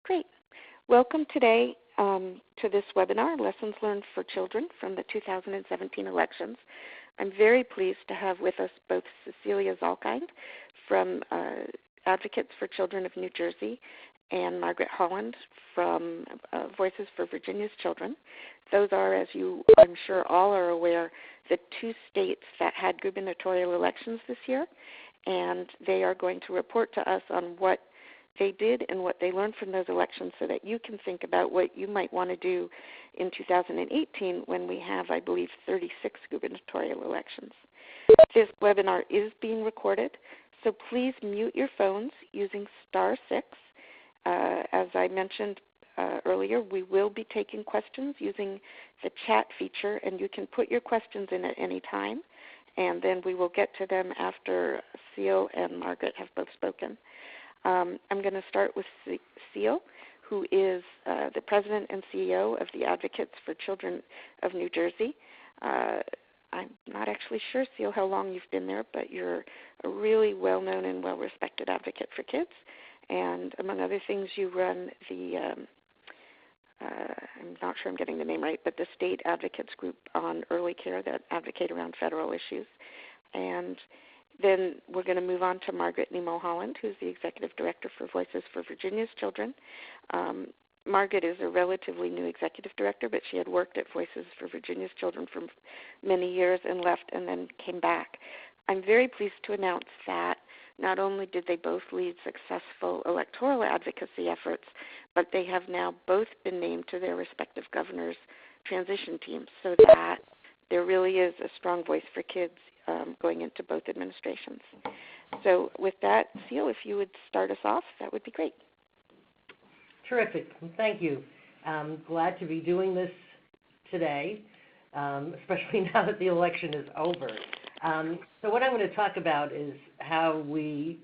Great. Welcome today to this webinar, Lessons Learned for Children from the 2017 Elections. I'm very pleased to have with us both Cecilia Zalkind from Advocates for Children of New Jersey and Margaret Holland from Voices for Virginia's Children. Those are, as you I'm sure all are aware, the two states that had gubernatorial elections this year, and they are going to report to us on what they did and what they learned from those elections so that you can think about what you might want to do in 2018 when we have, I believe, 36 gubernatorial elections. This webinar is being recorded, so please mute your phones using *6. As I mentioned earlier, we will be taking questions using the chat feature, and you can put your questions in at any time, and then we will get to them after Cecile and Margaret have both spoken. I'm going to start with Cecile, who is the President and CEO of the Advocates for Children of New Jersey. I'm not actually sure, Cecile, how long you've been there, but you're a really well-known and well-respected advocate for kids. And among other things, you run the, I'm not sure I'm getting the name right, but the State Advocates Group on Early Care that advocate around federal issues. And then we're going to move on to Margaret Nimmo Holland, who's the Executive Director for Voices for Virginia's Children. Margaret is a relatively new Executive Director, but she had worked at Voices for Virginia's Children for many years and left and then came back. I'm very pleased to announce that not only did they both lead successful electoral advocacy efforts, but they have now both been named to their respective governors' transition teams, so that there really is a strong voice for kids going into both administrations. So with that, Cecile, if you would start us off, that would be great. Terrific. Thank you. I'm glad to be doing this today, especially now that the election is over. So what I'm going to talk about is how we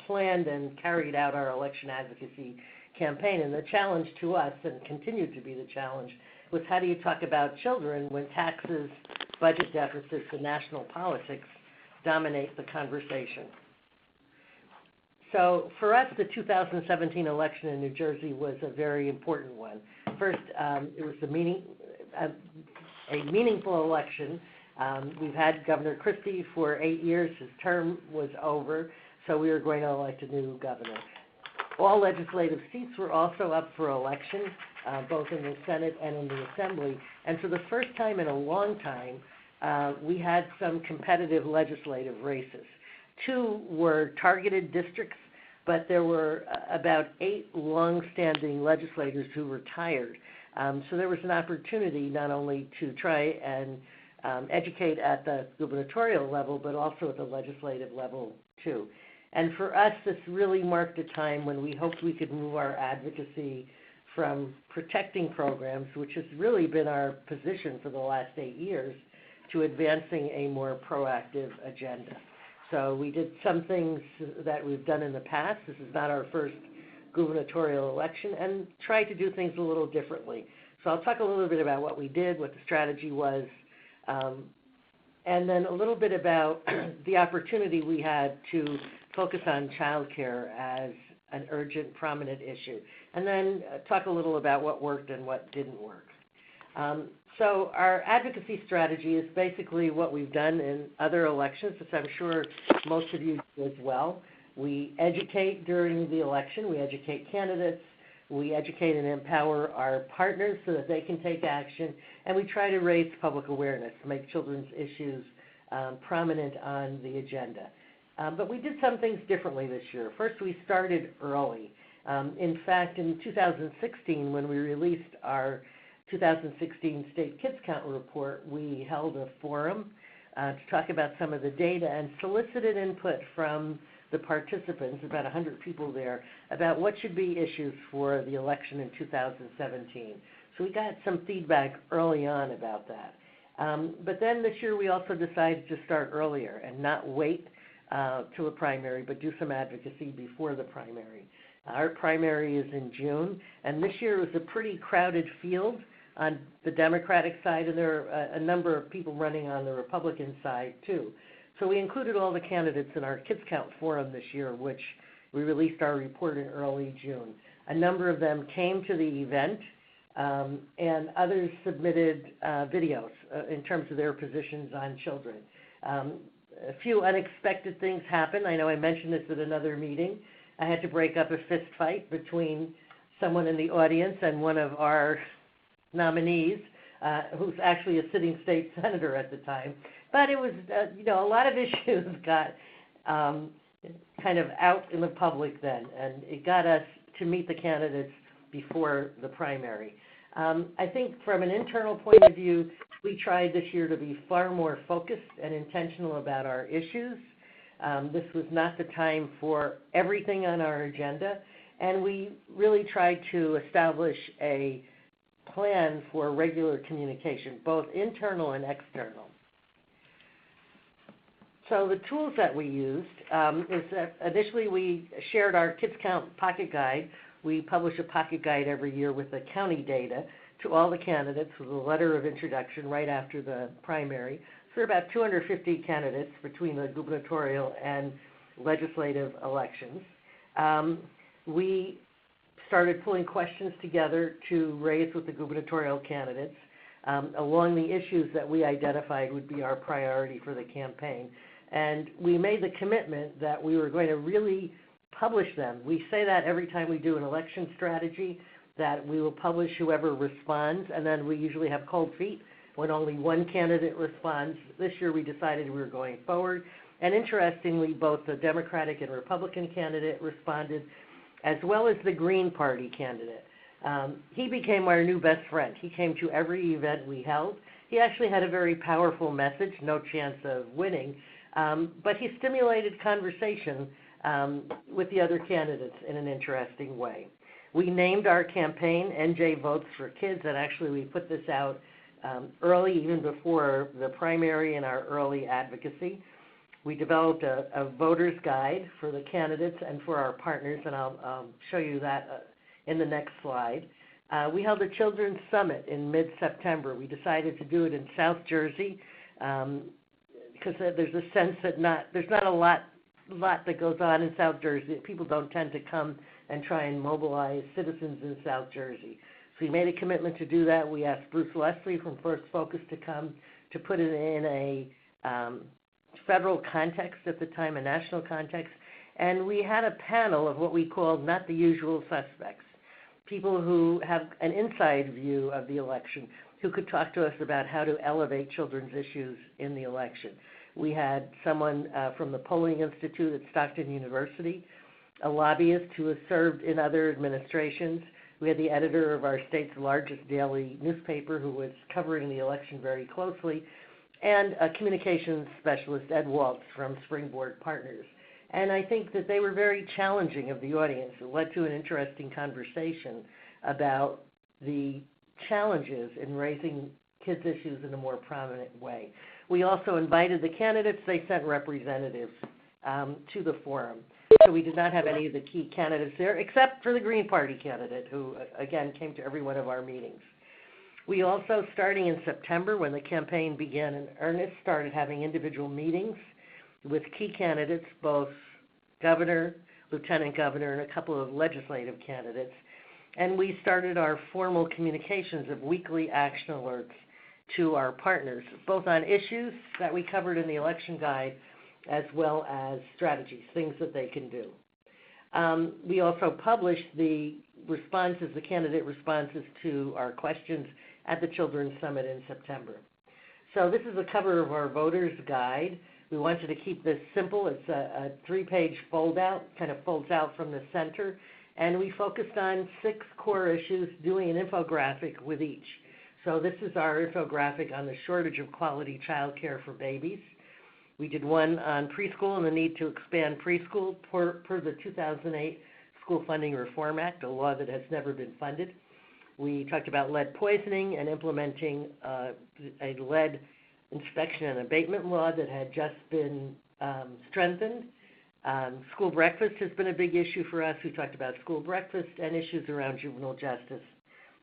planned and carried out our election advocacy campaign. And the challenge to us, and continued to be the challenge, was how do you talk about children when taxes, budget deficits, and national politics dominate the conversation. So for us, the 2017 election in New Jersey was a very important one. First, it was a meaningful election. We've had Governor Christie for 8 years. His term was over, so we were going to elect a new governor. All legislative seats were also up for election, both in the Senate and in the Assembly. And for the first time in a long time, we had some competitive legislative races. 2 were targeted districts, but there were about 8 long-standing legislators who retired. So there was an opportunity not only to try and educate at the gubernatorial level, but also at the legislative level too. And for us, this really marked a time when we hoped we could move our advocacy from protecting programs, which has really been our position for the last 8 years, to advancing a more proactive agenda. So we did some things that we've done in the past. This is not our first gubernatorial election, and tried to do things a little differently. So I'll talk a little bit about what we did, what the strategy was, and then a little bit about the opportunity we had to focus on child care as an urgent, prominent issue, and then talk a little about what worked and what didn't work. So our advocacy strategy is basically what we've done in other elections, as I'm sure most of you do as well. We educate during the election. We educate candidates. We educate and empower our partners so that they can take action. And we try to raise public awareness, make children's issues prominent on the agenda. But we did some things differently this year. First, we started early. In fact, in 2016, when we released our 2016 State Kids Count report, we held a forum to talk about some of the data and solicited input from the participants, about 100 people there, about what should be issues for the election in 2017. So we got some feedback early on about that. But then this year we also decided to start earlier and not wait till the primary, but do some advocacy before the primary. Our primary is in June, and this year was a pretty crowded field on the Democratic side, and there are a number of people running on the Republican side too. So we included all the candidates in our Kids Count forum this year, which we released our report in early June. A number of them came to the event, and others submitted videos in terms of their positions on children. A few unexpected things happened. I know I mentioned this at another meeting. I had to break up a fist fight between someone in the audience and one of our nominees, who's actually a sitting state senator at the time. But it was, a lot of issues got kind of out in the public then, and it got us to meet the candidates before the primary. I think from an internal point of view, we tried this year to be far more focused and intentional about our issues. This was not the time for everything on our agenda, and we really tried to establish a plan for regular communication, both internal and external. So the tools that we used is that initially we shared our Kids Count Pocket Guide. We publish a pocket guide every year with the county data to all the candidates with a letter of introduction right after the primary. So there are about 250 candidates between the gubernatorial and legislative elections. We started pulling questions together to raise with the gubernatorial candidates along the issues that we identified would be our priority for the campaign. And we made the commitment that we were going to really publish them. We say that every time we do an election strategy, that we will publish whoever responds, and then we usually have cold feet when only one candidate responds. This year we decided we were going forward, and interestingly, both the Democratic and Republican candidate responded, as well as the Green Party candidate. He became our new best friend. He came to every event we held. He actually had a very powerful message, no chance of winning, but he stimulated conversation with the other candidates in an interesting way. We named our campaign NJ Votes for Kids, and actually we put this out early, even before the primary and our early advocacy. We developed a voter's guide for the candidates and for our partners, and I'll show you that in the next slide. We held a children's summit in mid-September. We decided to do it in South Jersey because there's a sense that there's not a lot that goes on in South Jersey. People don't tend to come and try and mobilize citizens in South Jersey. So we made a commitment to do that. We asked Bruce Leslie from First Focus to come to put it in a federal context at the time, a national context, and we had a panel of what we called not the usual suspects, people who have an inside view of the election, who could talk to us about how to elevate children's issues in the election. We had someone from the Polling Institute at Stockton University, a lobbyist who has served in other administrations. We had the editor of our state's largest daily newspaper who was covering the election very closely, and a communications specialist, Ed Waltz, from Springboard Partners. And I think that they were very challenging of the audience. It led to an interesting conversation about the challenges in raising kids' issues in a more prominent way. We also invited the candidates. They sent representatives to the forum. So we did not have any of the key candidates there, except for the Green Party candidate, who, again, came to every one of our meetings. We also, starting in September, when the campaign began in earnest, started having individual meetings with key candidates, both governor, lieutenant governor, and a couple of legislative candidates. And we started our formal communications of weekly action alerts to our partners, both on issues that we covered in the election guide, as well as strategies, things that they can do. We also published the responses, the candidate responses to our questions at the Children's Summit in September. So this is a cover of our voter's guide. We wanted to keep this simple. It's a 3-page fold-out, kind of folds out from the center, and we focused on 6 core issues, doing an infographic with each. So this is our infographic on the shortage of quality child care for babies. We did one on preschool and the need to expand preschool per the 2008 School Funding Reform Act, a law that has never been funded. We talked about lead poisoning and implementing a lead inspection and abatement law that had just been strengthened. School breakfast has been a big issue for us. We talked about school breakfast and issues around juvenile justice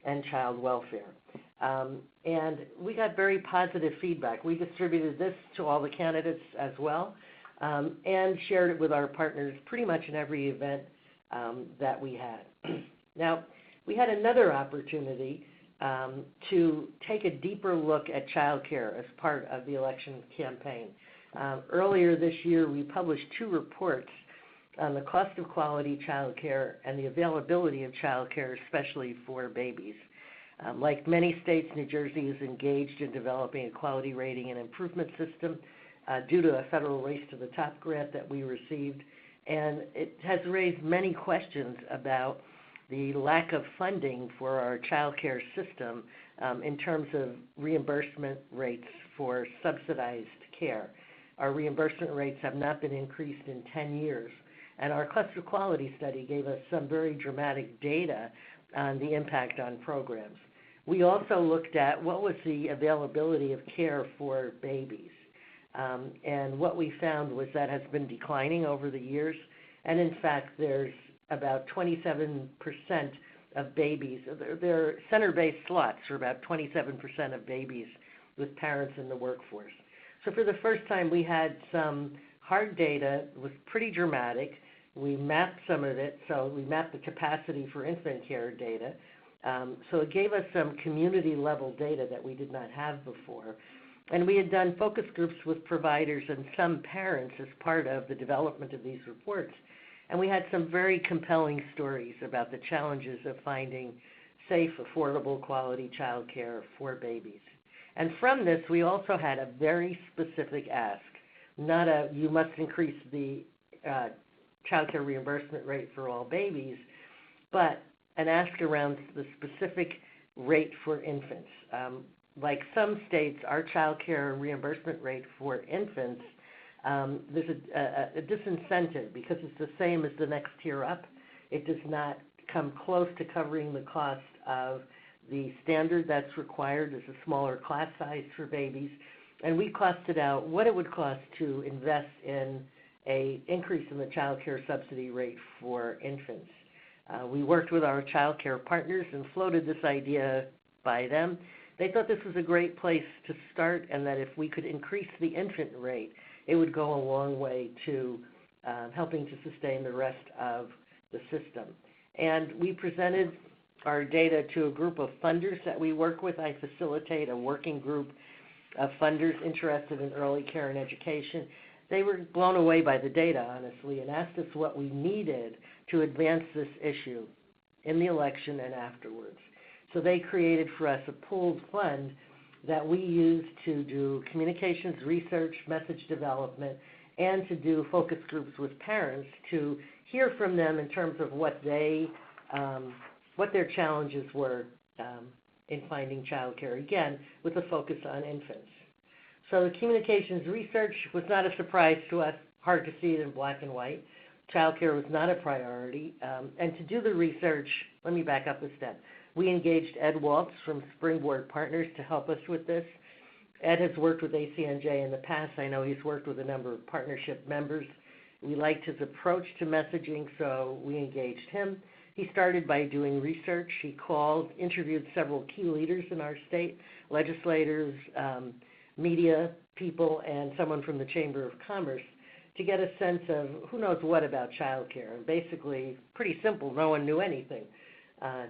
and child welfare. And we got very positive feedback. We distributed this to all the candidates as well, and shared it with our partners pretty much in every event that we had. Now, we had another opportunity to take a deeper look at child care as part of the election campaign. Earlier this year, we published 2 reports on the cost of quality child care and the availability of child care, especially for babies. Like many states, New Jersey is engaged in developing a quality rating and improvement system due to a federal Race to the Top grant that we received. And it has raised many questions about the lack of funding for our child care system in terms of reimbursement rates for subsidized care. Our reimbursement rates have not been increased in 10 years. And our cluster quality study gave us some very dramatic data on the impact on programs. We also looked at what was the availability of care for babies. And what we found was that has been declining over the years. And in fact, there's about 27% of babies, there are center-based slots for about 27% of babies with parents in the workforce. So for the first time, we had some hard data. It was pretty dramatic. We mapped some of it, so we mapped the capacity for infant care data. So it gave us some community-level data that we did not have before. And we had done focus groups with providers and some parents as part of the development of these reports. And we had some very compelling stories about the challenges of finding safe, affordable, quality child care for babies. And from this, we also had a very specific ask, not a you must increase the child care reimbursement rate for all babies, but an ask around the specific rate for infants. Like some states, our child care reimbursement rate for infants, there's a disincentive because it's the same as the next tier up. It does not come close to covering the cost of the standard that's required as a smaller class size for babies. And we costed out what it would cost to invest in an increase in the child care subsidy rate for infants. We worked with our child care partners and floated this idea by them. They thought this was a great place to start and that if we could increase the infant rate, it would go a long way to helping to sustain the rest of the system. And we presented our data to a group of funders that we work with. I facilitate a working group of funders interested in early care and education. They were blown away by the data, honestly, and asked us what we needed to advance this issue in the election and afterwards. So they created for us a pooled fund that we used to do communications research, message development, and to do focus groups with parents to hear from them in terms of what their challenges were in finding child care, again, with a focus on infants. So the communications research was not a surprise to us, hard to see it in black and white. Child care was not a priority. And to do the research, let me back up a step. We engaged Ed Waltz from Springboard Partners to help us with this. Ed has worked with ACNJ in the past. I know he's worked with a number of partnership members. We liked his approach to messaging, so we engaged him. He started by doing research. He called, interviewed several key leaders in our state, legislators, media people, and someone from the Chamber of Commerce to get a sense of who knows what about child care. And basically, pretty simple, no one knew anything.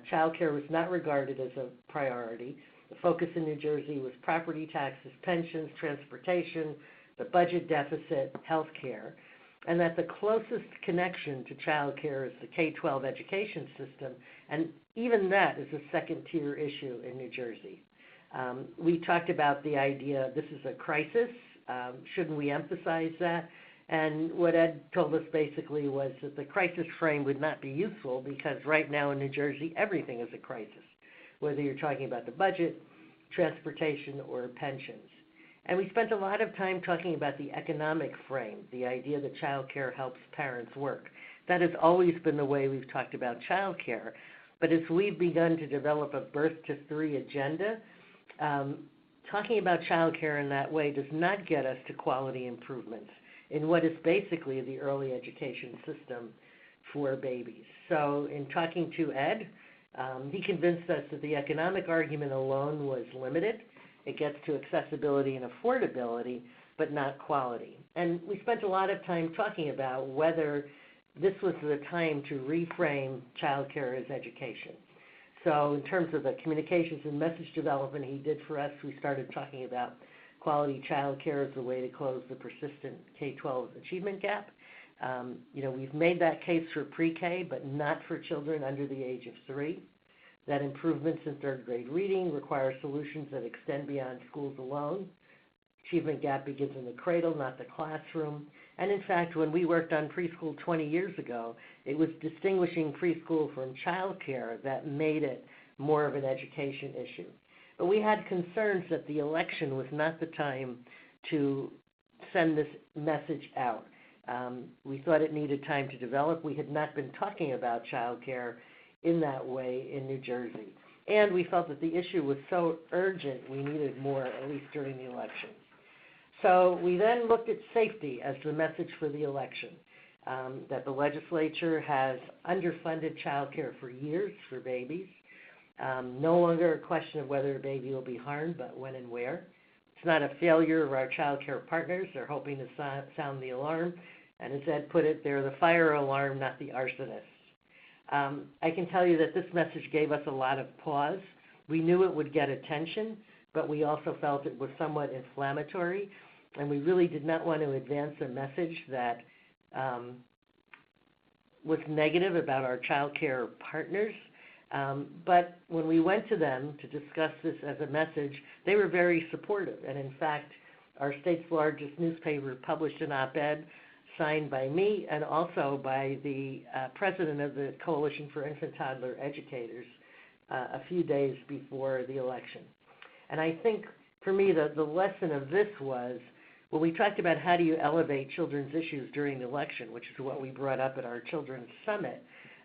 Child care was not regarded as a priority. The focus in New Jersey was property taxes, pensions, transportation, the budget deficit, health care, and that the closest connection to child care is the K-12 education system, and even that is a second-tier issue in New Jersey. We talked about the idea this is a crisis. Shouldn't we emphasize that? And what Ed told us basically was that the crisis frame would not be useful because right now in New Jersey, everything is a crisis, whether you're talking about the budget, transportation, or pensions. And we spent a lot of time talking about the economic frame, the idea that child care helps parents work. That has always been the way we've talked about child care. But as we've begun to develop a birth to 3 agenda, talking about child care in that way does not get us to quality improvements in what is basically the early education system for babies. So in talking to Ed, he convinced us that the economic argument alone was limited. It gets to accessibility and affordability, but not quality. And we spent a lot of time talking about whether this was the time to reframe childcare as education. So in terms of the communications and message development he did for us, we started talking about quality childcare as a way to close the persistent K-12 achievement gap. We've made that case for pre-K, but not for children under the age of 3. That improvements in third grade reading require solutions that extend beyond schools alone. Achievement gap begins in the cradle, not the classroom. And in fact, when we worked on preschool 20 years ago, it was distinguishing preschool from childcare that made it more of an education issue. But we had concerns that the election was not the time to send this message out. We thought it needed time to develop. We had not been talking about childcare in that way in New Jersey. And we felt that the issue was so urgent, we needed more, at least during the election. So we then looked at safety as the message for the election, that the legislature has underfunded child care for years for babies. No longer a question of whether a baby will be harmed, but when and where. It's not a failure of our child care partners. They're hoping to sound the alarm. And as Ed put it, they're the fire alarm, not the arsonists. I can tell you that this message gave us a lot of pause. We knew it would get attention, but we also felt it was somewhat inflammatory, and we really did not want to advance a message that was negative about our child care partners. But when we went to them to discuss this as a message, they were very supportive. And in fact, our state's largest newspaper published an op-ed signed by me and also by the president of the Coalition for Infant Toddler Educators a few days before the election. And I think, for me, the lesson of this was, when we talked about how do you elevate children's issues during the election, which is what we brought up at our Children's Summit,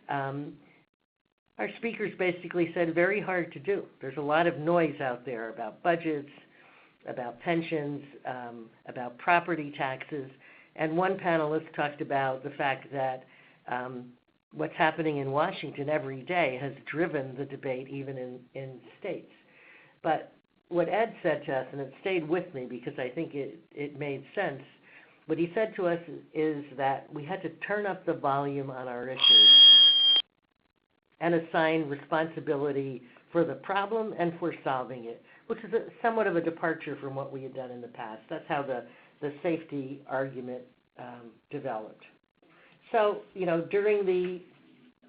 our speakers basically said very hard to do. There's a lot of noise out there about budgets, about pensions, about property taxes. And one panelist talked about the fact that what's happening in Washington every day has driven the debate even in states. But what Ed said to us, and it stayed with me because I think it made sense, what he said to us is that we had to turn up the volume on our issues and assign responsibility for the problem and for solving it, which is somewhat of a departure from what we had done in the past. That's how the safety argument developed. So, during the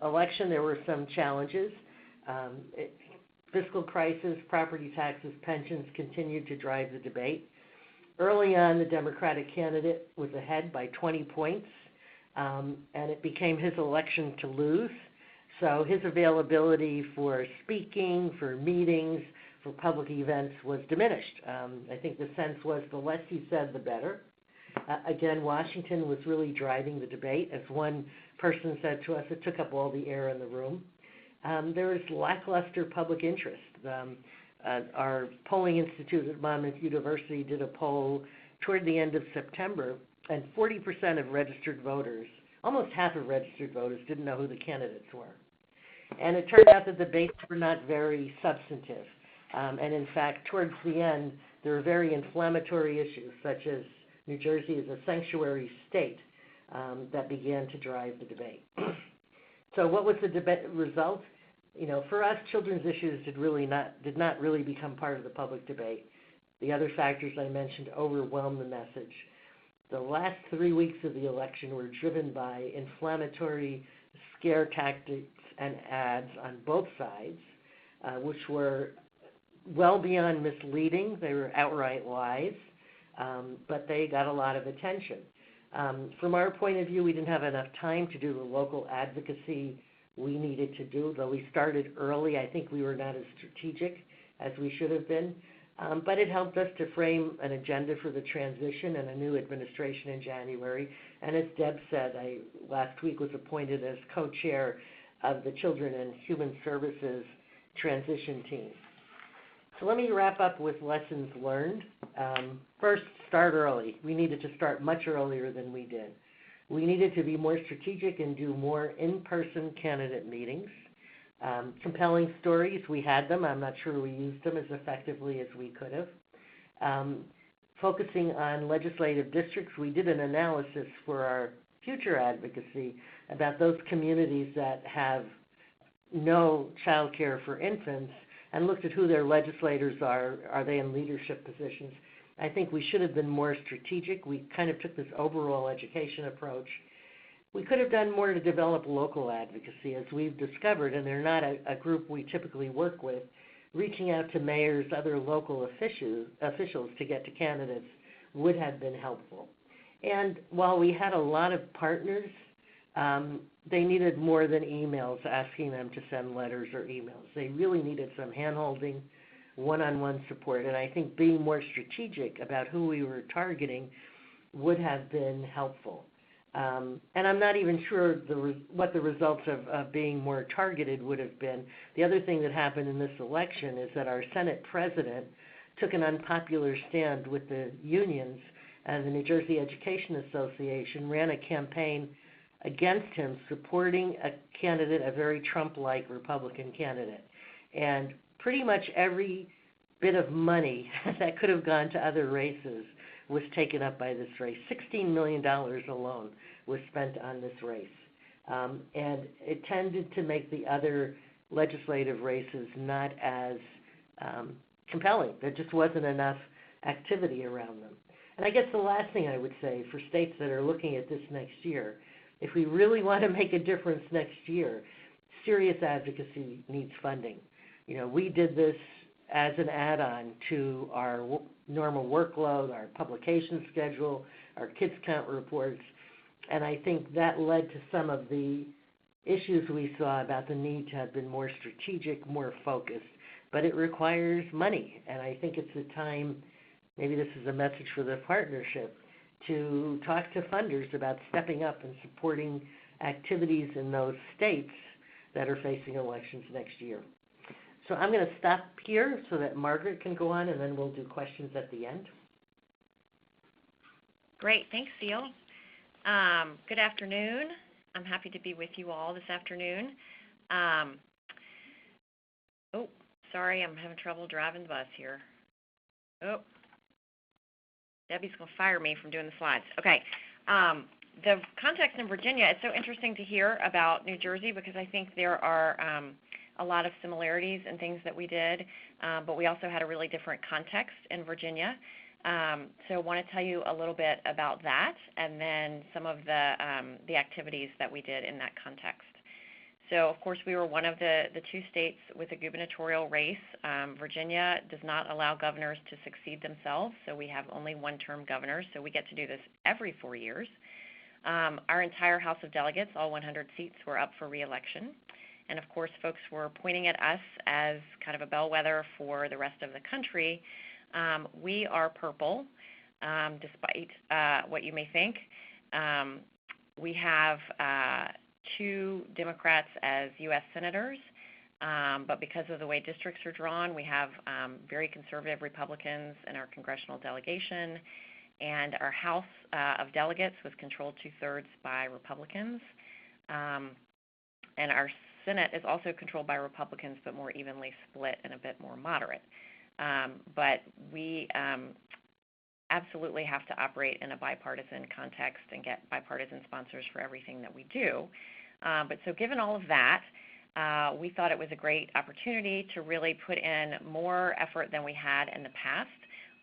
election, there were some challenges. Fiscal crisis, property taxes, pensions continued to drive the debate. Early on, the Democratic candidate was ahead by 20 points, and it became his election to lose. So his availability for speaking, for meetings, for public events was diminished. I think the sense was the less he said, the better. Again, Washington was really driving the debate. As one person said to us, it took up all the air in the room. There was lackluster public interest. Our polling institute at Monmouth University did a poll toward the end of September, and 40% of registered voters, almost half of registered voters, didn't know who the candidates were. And it turned out that the debates were not very substantive. And in fact, towards the end, there were very inflammatory issues, such as New Jersey is a sanctuary state, that began to drive the debate. So what was the debate result? For us, children's issues did not really become part of the public debate. The other factors I mentioned overwhelmed the message. The last 3 weeks of the election were driven by inflammatory scare tactics and ads on both sides, which were well beyond misleading. They were outright lies, but they got a lot of attention. From our point of view, we didn't have enough time to do the local advocacy we needed to do, though we started early. I think we were not as strategic as we should have been. But it helped us to frame an agenda for the transition and a new administration in January. And as Deb said, I last week was appointed as co-chair of the Children and Human Services transition team. So let me wrap up with lessons learned. First, start early. We needed to start much earlier than we did. We needed to be more strategic and do more in-person candidate meetings. Compelling stories, we had them. I'm not sure we used them as effectively as we could have. Focusing on legislative districts, we did an analysis for our future advocacy about those communities that have no child care for infants and looked at who their legislators are they in leadership positions. I think we should have been more strategic. We kind of took this overall education approach. We could have done more to develop local advocacy, as we've discovered, and they're not a group we typically work with. Reaching out to mayors, other local officials to get to candidates would have been helpful. And while we had a lot of partners, they needed more than emails asking them to send letters or emails. They really needed some hand-holding, one-on-one support, and I think being more strategic about who we were targeting would have been helpful. And I'm not even sure what the results of being more targeted would have been. The other thing that happened in this election is that our Senate president took an unpopular stand with the unions, and the New Jersey Education Association ran a campaign against him, supporting a candidate, a very Trump-like Republican candidate. And pretty much every bit of money that could have gone to other races was taken up by this race. $16 million alone was spent on this race. And it tended to make the other legislative races not as compelling. There just wasn't enough activity around them. And I guess the last thing I would say for states that are looking at this next year, if we really want to make a difference next year, serious advocacy needs funding. You know, we did this as an add-on to our normal workload, our publication schedule, our kids count reports, and I think that led to some of the issues we saw about the need to have been more strategic, more focused. But it requires money, and I think it's a time, maybe this is a message for the partnership, to talk to funders about stepping up and supporting activities in those states that are facing elections next year. So I'm going to stop here so that Margaret can go on, and then we'll do questions at the end. Great. Thanks, Seal. Good afternoon. I'm happy to be with you all this afternoon. Sorry, I'm having trouble driving the bus here. Debbie's going to fire me from doing the slides. Okay. The context in Virginia, it's so interesting to hear about New Jersey because I think there are a lot of similarities in things that we did, but we also had a really different context in Virginia. So I want to tell you a little bit about that and then some of the activities that we did in that context. So, of course, we were one of the two states with a gubernatorial race. Virginia does not allow governors to succeed themselves, so we have only one-term governors, so we get to do this every 4 years. Our entire House of Delegates, all 100 seats, were up for re-election. And, of course, folks were pointing at us as kind of a bellwether for the rest of the country. We are purple, despite what you may think. We have 2 Democrats as U.S. senators, but because of the way districts are drawn, we have very conservative Republicans in our congressional delegation, and our House of Delegates was controlled 2/3 by Republicans, and our Senate is also controlled by Republicans, but more evenly split and a bit more moderate. But we absolutely have to operate in a bipartisan context and get bipartisan sponsors for everything that we do. But so given all of that, we thought it was a great opportunity to really put in more effort than we had in the past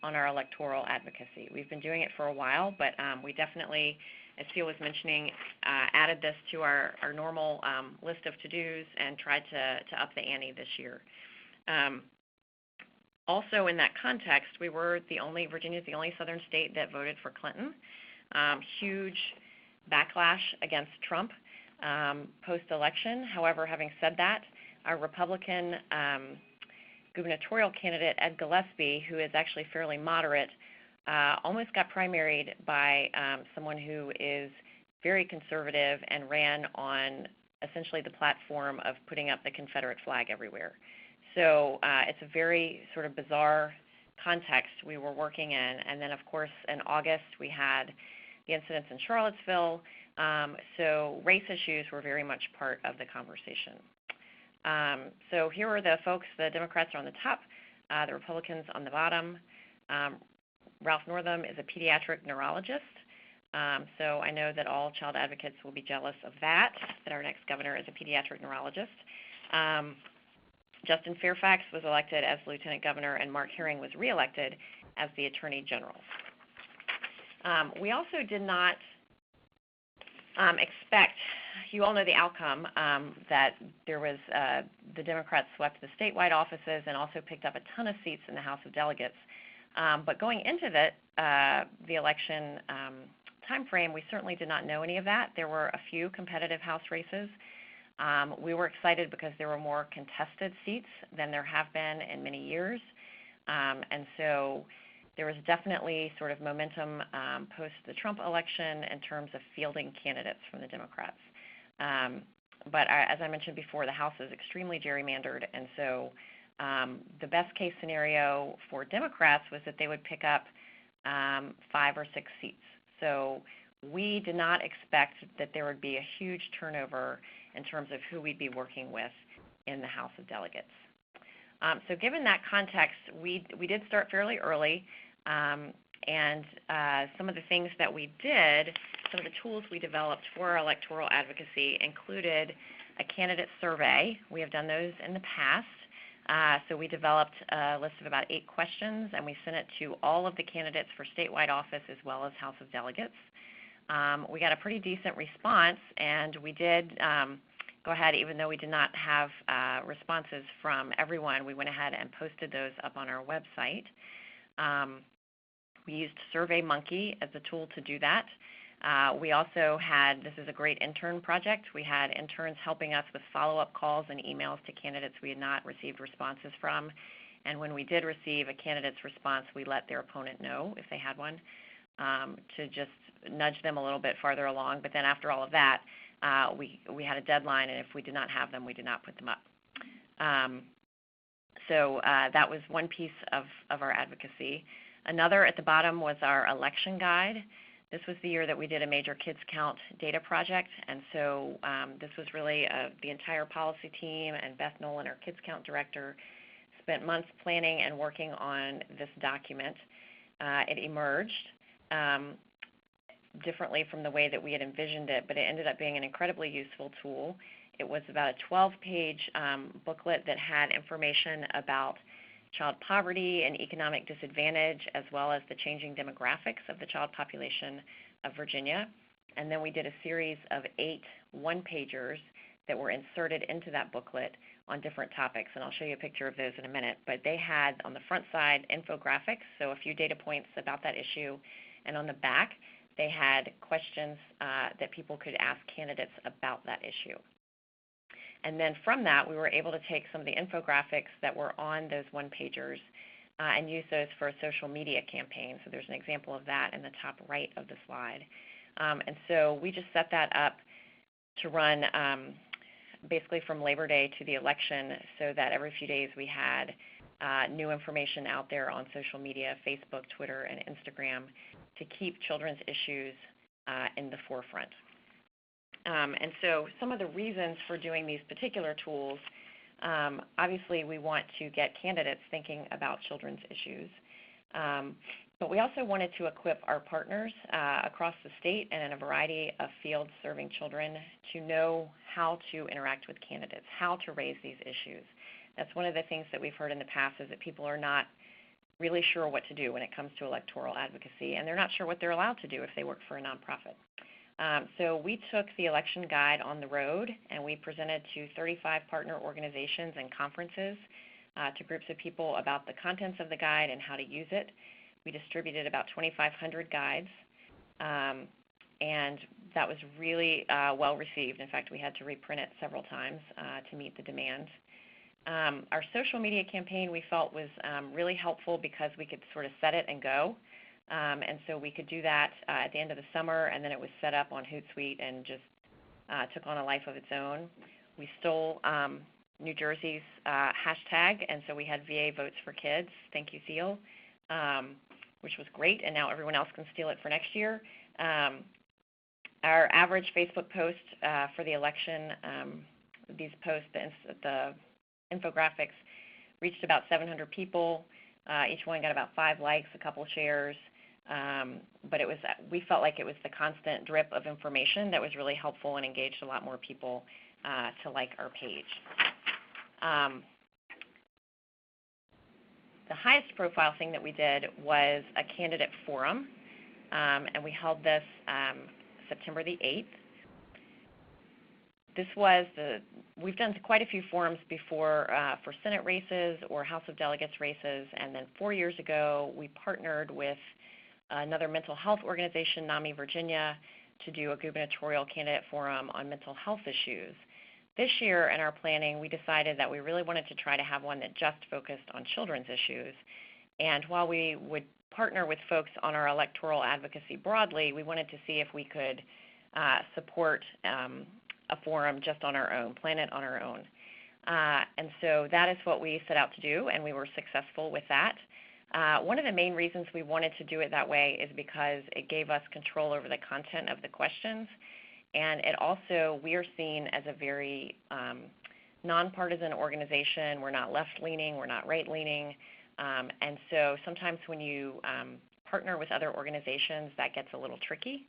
on our electoral advocacy. We've been doing it for a while, but we definitely, as Phil was mentioning, added this to our normal list of to-dos and tried to up the ante this year. Also in that context, Virginia's the only southern state that voted for Clinton. Huge backlash against Trump post-election. However, having said that, our Republican gubernatorial candidate, Ed Gillespie, who is actually fairly moderate, almost got primaried by someone who is very conservative and ran on essentially the platform of putting up the Confederate flag everywhere. So it's a very sort of bizarre context we were working in. And then, of course, in August, we had the incidents in Charlottesville. So race issues were very much part of the conversation. So here are the folks. The Democrats are on the top, the Republicans on the bottom. Ralph Northam is a pediatric neurologist. So I know that all child advocates will be jealous of that our next governor is a pediatric neurologist. Justin Fairfax was elected as lieutenant governor, and Mark Herring was reelected as the attorney general. We also did not expect, you all know the outcome, that there was, the Democrats swept the statewide offices and also picked up a ton of seats in the House of Delegates. But going into the election time frame, we certainly did not know any of that. There were a few competitive House races. We were excited because there were more contested seats than there have been in many years. And so there was definitely sort of momentum post the Trump election in terms of fielding candidates from the Democrats. But as I mentioned before, the House is extremely gerrymandered, and so the best case scenario for Democrats was that they would pick up 5 or 6 seats. So we did not expect that there would be a huge turnover in terms of who we'd be working with in the House of Delegates. So given that context, we did start fairly early, and some of the things that we did, some of the tools we developed for our electoral advocacy included a candidate survey. We have done those in the past. So we developed a list of about 8 questions, and we sent it to all of the candidates for statewide office as well as House of Delegates. We got a pretty decent response, and we did go ahead, even though we did not have responses from everyone, we went ahead and posted those up on our website. We used SurveyMonkey as a tool to do that. We also had, this is a great intern project, we had interns helping us with follow-up calls and emails to candidates we had not received responses from. And when we did receive a candidate's response, we let their opponent know if they had one, to just nudge them a little bit farther along. But then after all of that, we had a deadline, and if we did not have them, we did not put them up. So that was one piece of our advocacy. Another at the bottom was our election guide. This was the year that we did a major Kids Count data project, and so this was really the entire policy team, and Beth Nolan, our Kids Count director, spent months planning and working on this document. It emerged differently from the way that we had envisioned it, but it ended up being an incredibly useful tool. It was about a 12-page booklet that had information about child poverty and economic disadvantage, as well as the changing demographics of the child population of Virginia. And then we did a series of 8 one-pagers that were inserted into that booklet on different topics, and I'll show you a picture of those in a minute. But they had on the front side infographics, so a few data points about that issue, and on the back they had questions that people could ask candidates about that issue. And then from that, we were able to take some of the infographics that were on those one-pagers and use those for a social media campaign. So there's an example of that in the top right of the slide. And so we just set that up to run basically from Labor Day to the election, so that every few days we had new information out there on social media, Facebook, Twitter, and Instagram, to keep children's issues in the forefront. And so some of the reasons for doing these particular tools, obviously we want to get candidates thinking about children's issues, but we also wanted to equip our partners across the state and in a variety of fields serving children to know how to interact with candidates, how to raise these issues. That's one of the things that we've heard in the past, is that people are not really sure what to do when it comes to electoral advocacy, and they're not sure what they're allowed to do if they work for a nonprofit. So we took the election guide on the road, and we presented to 35 partner organizations and conferences, to groups of people about the contents of the guide and how to use it. We distributed about 2,500 guides, and that was really well received. In fact, we had to reprint it several times to meet the demand. Our social media campaign we felt was really helpful because we could sort of set it and go. And so we could do that at the end of the summer, and then it was set up on Hootsuite and just took on a life of its own. We stole New Jersey's hashtag, and so we had VA Votes for Kids, thank you, Theo, which was great, and now everyone else can steal it for next year. Our average Facebook post for the election, these posts, the infographics, reached about 700 people. Each one got about 5 likes, a couple shares. but we felt like it was the constant drip of information that was really helpful and engaged a lot more people to like our page. The highest profile thing that we did was a candidate forum, and we held this September the 8th. We've done quite a few forums before for Senate races or House of Delegates races, and then 4 years ago we partnered with another mental health organization, NAMI Virginia, to do a gubernatorial candidate forum on mental health issues. This year in our planning, we decided that we really wanted to try to have one that just focused on children's issues. And while we would partner with folks on our electoral advocacy broadly, we wanted to see if we could support a forum just on our own, plan it on our own. And so that is what we set out to do, and we were successful with that. One of the main reasons we wanted to do it that way is because it gave us control over the content of the questions, and it also, we are seen as a very nonpartisan organization. We're not left-leaning, we're not right-leaning, and so sometimes when you partner with other organizations, that gets a little tricky.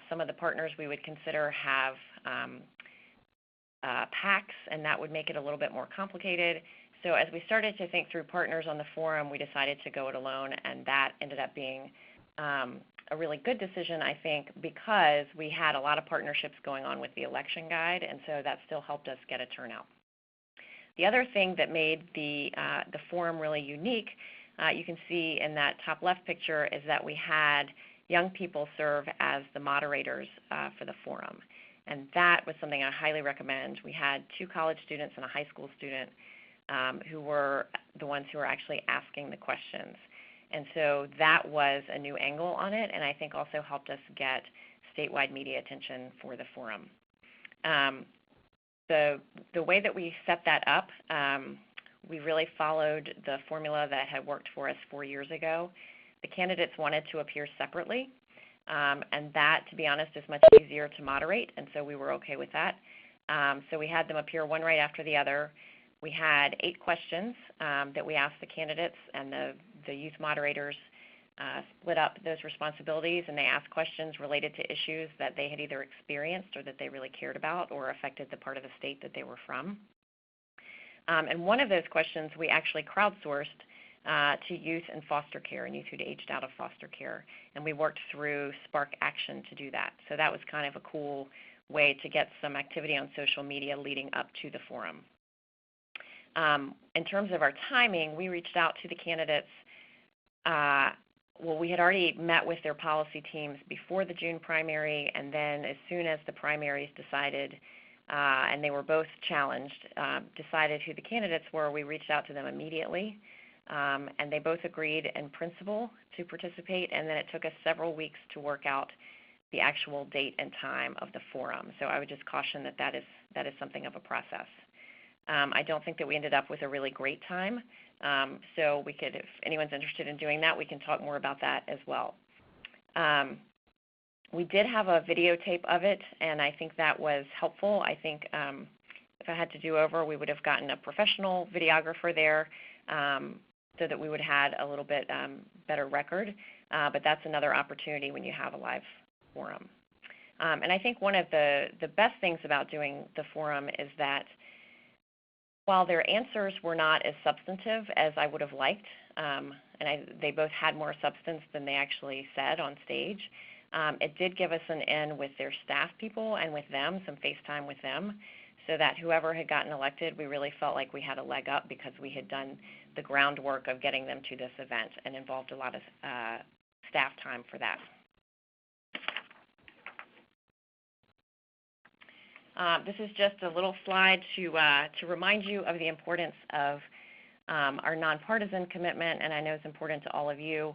Some of the partners we would consider have PACs, and that would make it a little bit more complicated. So as we started to think through partners on the forum, we decided to go it alone, and that ended up being a really good decision, I think, because we had a lot of partnerships going on with the election guide, and so that still helped us get a turnout. The other thing that made the forum really unique, you can see in that top left picture, is that we had young people serve as the moderators for the forum, and that was something I highly recommend. We had 2 college students and a high school student who were the ones who were actually asking the questions. And so that was a new angle on it, and I think also helped us get statewide media attention for the forum. The way that we set that up, we really followed the formula that had worked for us 4 years ago. The candidates wanted to appear separately, and that, to be honest, is much easier to moderate, and so we were okay with that. So we had them appear one right after the other. We had 8 questions that we asked the candidates, and the youth moderators split up those responsibilities, and they asked questions related to issues that they had either experienced or that they really cared about or affected the part of the state that they were from. And one of those questions we actually crowdsourced to youth in foster care and youth who'd aged out of foster care, and we worked through Spark Action to do that. So that was kind of a cool way to get some activity on social media leading up to the forum. In terms of our timing, we reached out to the candidates. Well, we had already met with their policy teams before the June primary, and then as soon as the primaries decided, and they were both challenged, decided who the candidates were, we reached out to them immediately, and they both agreed in principle to participate, and then it took us several weeks to work out the actual date and time of the forum. So I would just caution that that is something of a process. I don't think that we ended up with a really great time, so we could, if anyone's interested in doing that, we can talk more about that as well. We did have a videotape of it, and I think that was helpful. I think if I had to do over, we would have gotten a professional videographer there so that we would have had a little bit better record, but that's another opportunity when you have a live forum. And I think one of the best things about doing the forum is that while their answers were not as substantive as I would have liked, and they both had more substance than they actually said on stage, it did give us an in with their staff people and with them, some FaceTime with them, so that whoever had gotten elected, we really felt like we had a leg up because we had done the groundwork of getting them to this event and involved a lot of staff time for that. This is just a little slide to remind you of the importance of our nonpartisan commitment, and I know it's important to all of you.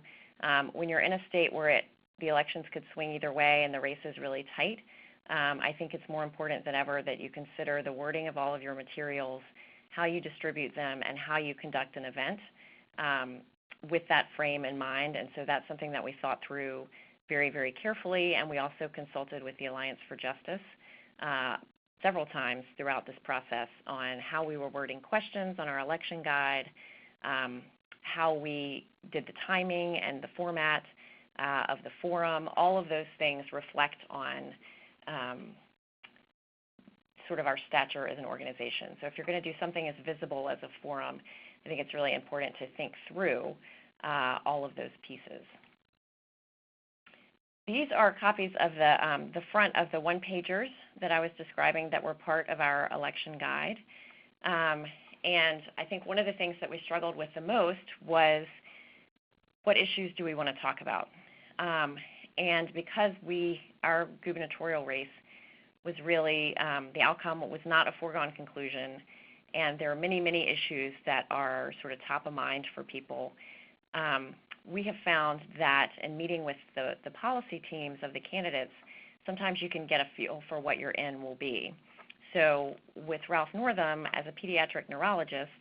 When you're in a state where the elections could swing either way and the race is really tight, I think it's more important than ever that you consider the wording of all of your materials, how you distribute them, and how you conduct an event with that frame in mind. And so that's something that we thought through very, very carefully, and we also consulted with the Alliance for Justice several times throughout this process on how we were wording questions on our election guide, how we did the timing and the format, of the forum. All of those things reflect on sort of our stature as an organization. So if you're going to do something as visible as a forum, I think it's really important to think through all of those pieces. These are copies of the front of the one-pagers that I was describing that were part of our election guide. And I think one of the things that we struggled with the most was what issues do we want to talk about? And because our gubernatorial race was really, the outcome was not a foregone conclusion, and there are many, many issues that are sort of top of mind for people, we have found that in meeting with the policy teams of the candidates, sometimes you can get a feel for what your end will be. So with Ralph Northam as a pediatric neurologist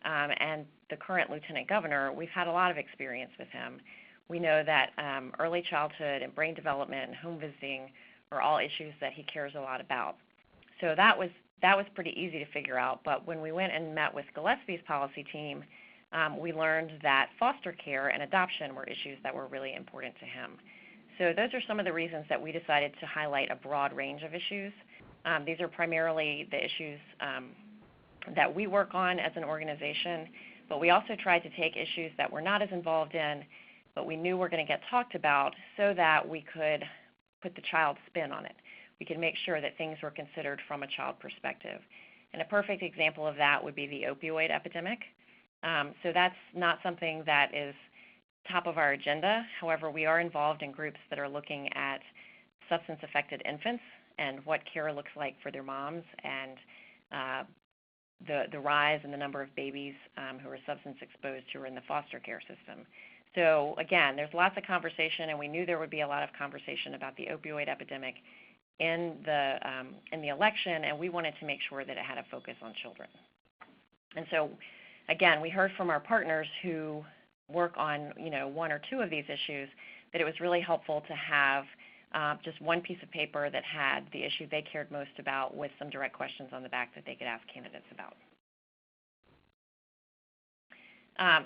and the current lieutenant governor, we've had a lot of experience with him. We know that early childhood and brain development and home visiting are all issues that he cares a lot about. So that was pretty easy to figure out. But when we went and met with Gillespie's policy team, we learned that foster care and adoption were issues that were really important to him. So those are some of the reasons that we decided to highlight a broad range of issues. These are primarily the issues that we work on as an organization, but we also tried to take issues that we're not as involved in, but we knew were going to get talked about so that we could put the child spin on it. We could make sure that things were considered from a child perspective. And a perfect example of that would be the opioid epidemic. So that's not something that is top of our agenda. However, we are involved in groups that are looking at substance-affected infants and what care looks like for their moms, and the rise in the number of babies who are substance exposed who are in the foster care system. So again, there's lots of conversation, and we knew there would be a lot of conversation about the opioid epidemic in the election, and we wanted to make sure that it had a focus on children. And so, again, we heard from our partners who work on one or two of these issues that it was really helpful to have just one piece of paper that had the issue they cared most about with some direct questions on the back that they could ask candidates about.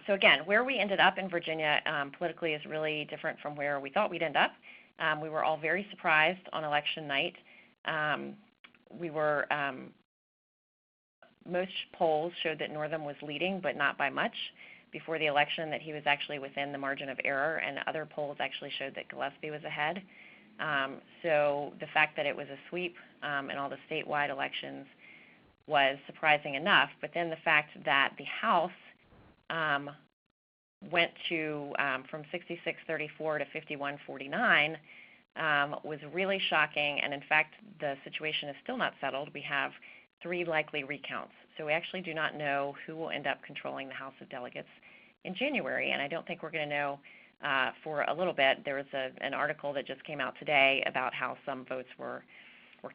So again, where we ended up in Virginia politically is really different from where we thought we'd end up. We were all very surprised on election night. Most polls showed that Northam was leading, but not by much. Before the election, that he was actually within the margin of error, and other polls actually showed that Gillespie was ahead. So the fact that it was a sweep in all the statewide elections was surprising enough, but then the fact that the House went to from 66-34 to 51-49 was really shocking, and in fact the situation is still not settled. We have 3 likely recounts, so we actually do not know who will end up controlling the House of Delegates in January, and I don't think we're going to know for a little bit. There was an article that just came out today about how some votes were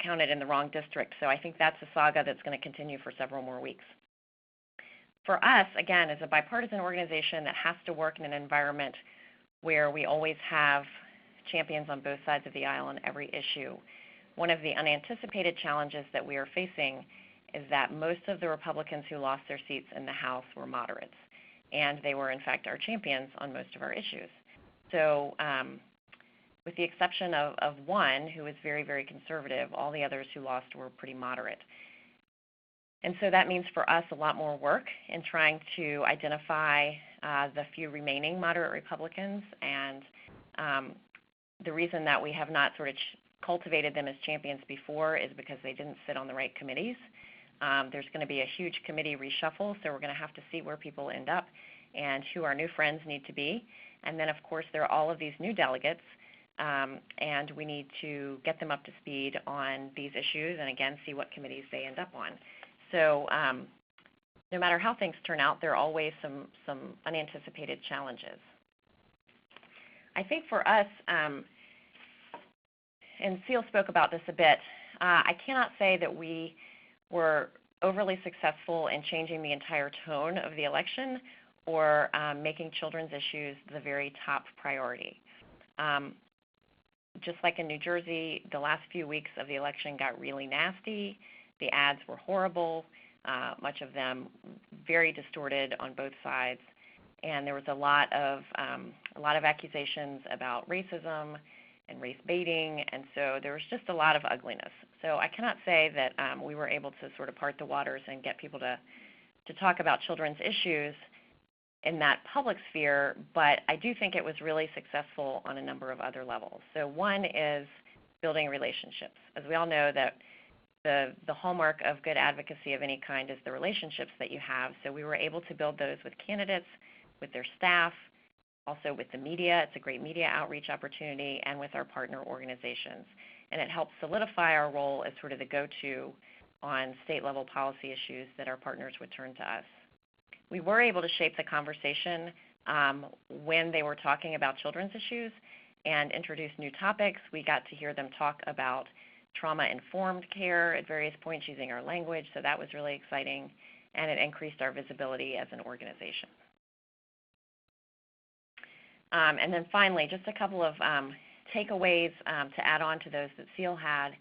counted in the wrong district, so I think that's a saga that's going to continue for several more weeks. For us, again, as a bipartisan organization that has to work in an environment where we always have champions on both sides of the aisle on every issue, one of the unanticipated challenges that we are facing is that most of the Republicans who lost their seats in the House were moderates, and they were, in fact, our champions on most of our issues. So with the exception of one who was very, very conservative, all the others who lost were pretty moderate. And so that means for us a lot more work in trying to identify the few remaining moderate Republicans, and the reason that we have not sort of cultivated them as champions before is because they didn't sit on the right committees. There's going to be a huge committee reshuffle, so we're going to have to see where people end up and who our new friends need to be. And then, of course, there are all of these new delegates, and we need to get them up to speed on these issues and, again, see what committees they end up on. So no matter how things turn out, there are always some unanticipated challenges. I think for us, and Seal spoke about this a bit, I cannot say that we were overly successful in changing the entire tone of the election or making children's issues the very top priority. Just like in New Jersey, the last few weeks of the election got really nasty. The ads were horrible, much of them very distorted on both sides. and there was a lot of accusations about racism and race baiting, and so there was just a lot of ugliness. So I cannot say that we were able to sort of part the waters and get people to talk about children's issues in that public sphere, but I do think it was really successful on a number of other levels. So one is building relationships. As we all know, that the hallmark of good advocacy of any kind is the relationships that you have. So we were able to build those with candidates, with their staff, also with the media. It's a great media outreach opportunity, and with our partner organizations. And it helps solidify our role as sort of the go-to on state-level policy issues that our partners would turn to us. We were able to shape the conversation when they were talking about children's issues and introduce new topics. We got to hear them talk about trauma-informed care at various points using our language, so that was really exciting, and it increased our visibility as an organization. And then finally, just a couple of takeaways to add on to those that Seal had.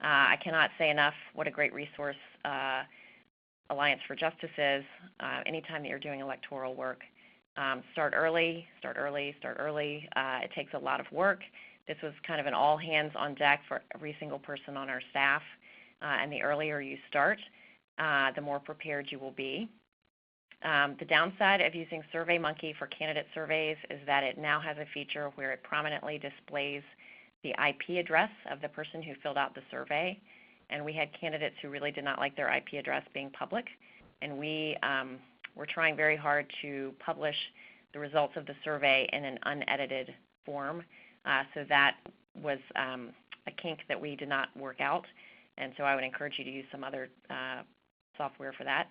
I cannot say enough what a great resource Alliance for Justice is. Anytime that you're doing electoral work, start early, start early, start early. It takes a lot of work. This was kind of an all hands on deck for every single person on our staff, and the earlier you start, the more prepared you will be. The downside of using SurveyMonkey for candidate surveys is that it now has a feature where it prominently displays the IP address of the person who filled out the survey, and we had candidates who really did not like their IP address being public, and we're trying very hard to publish the results of the survey in an unedited form, so that was a kink that we did not work out, and so I would encourage you to use some other software for that.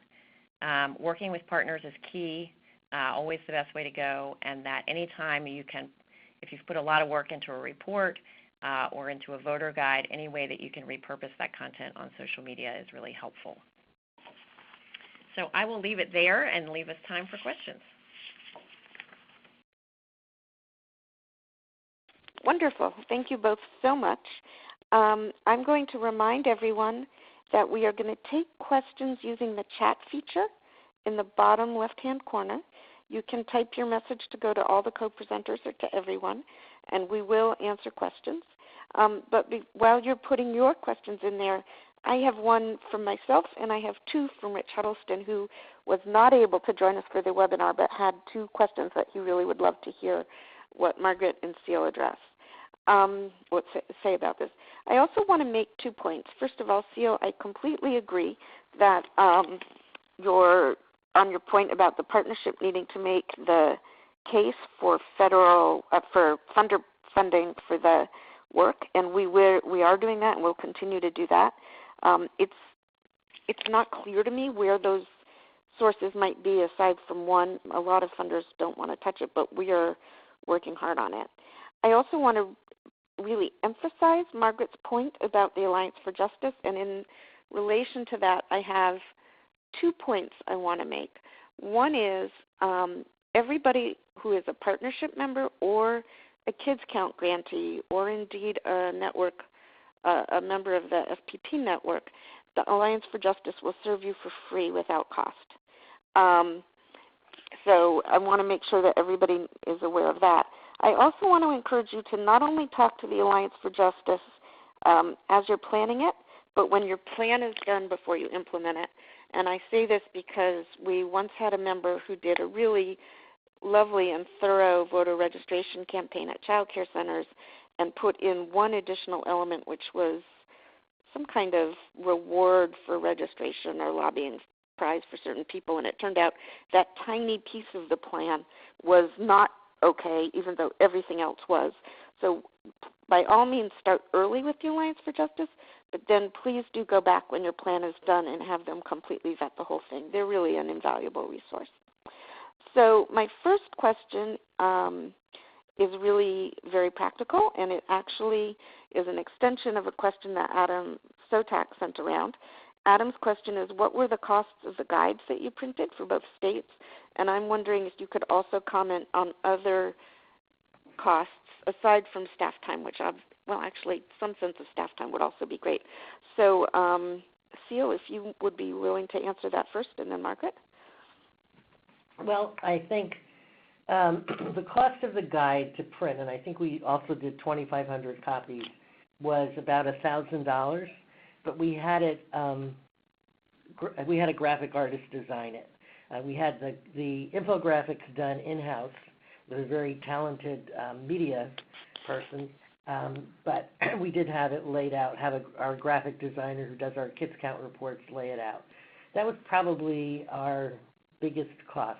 Working with partners is key, always the best way to go, and that anytime you can, if you've put a lot of work into a report or into a voter guide, any way that you can repurpose that content on social media is really helpful. So I will leave it there and leave us time for questions. Wonderful. Thank you both so much. I'm going to remind everyone that we are going to take questions using the chat feature in the bottom left-hand corner. You can type your message to go to all the co-presenters or to everyone, and we will answer questions. While you're putting your questions in there, I have one from myself, and I have two from Rich Huddleston, who was not able to join us for the webinar, but had two questions that he really would love to hear what Margaret and Seal address. Say about this. I also want to make 2 points. First of all, Seal, I completely agree that on your point about the partnership needing to make the case for federal for funding for the work, and we are doing that, and we'll continue to do that. It's not clear to me where those sources might be aside from one. A lot of funders don't want to touch it, but we are working hard on it. I also want to really emphasize Margaret's point about the Alliance for Justice, and in relation to that, I have 2 points I want to make. One is everybody who is a partnership member or a Kids Count grantee, or indeed a network, a member of the FPP network, the Alliance for Justice will serve you for free without cost. So I want to make sure that everybody is aware of that. I also want to encourage you to not only talk to the Alliance for Justice as you're planning it, but when your plan is done before you implement it. And I say this because we once had a member who did a really lovely and thorough voter registration campaign at child care centers and put in one additional element, which was some kind of reward for registration or lobbying prize for certain people, and it turned out that tiny piece of the plan was not okay, even though everything else was. So by all means, start early with the Alliance for Justice, but then please do go back when your plan is done and have them completely vet the whole thing. They're really an invaluable resource. So my first question is really very practical, and it actually is an extension of a question that Adam Sotak sent around. Adam's question is, what were the costs of the guides that you printed for both states? And I'm wondering if you could also comment on other costs aside from staff time, which actually some sense of staff time would also be great. So Seal, if you would be willing to answer that first, and then Margaret. Well, I think The cost of the guide to print, and I think we also did 2,500 copies, was about $1,000, but we had it. We had a graphic artist design it. We had the infographics done in-house with a very talented media person, but we did have it laid out, have our graphic designer who does our Kids Count reports lay it out. That was probably our biggest cost.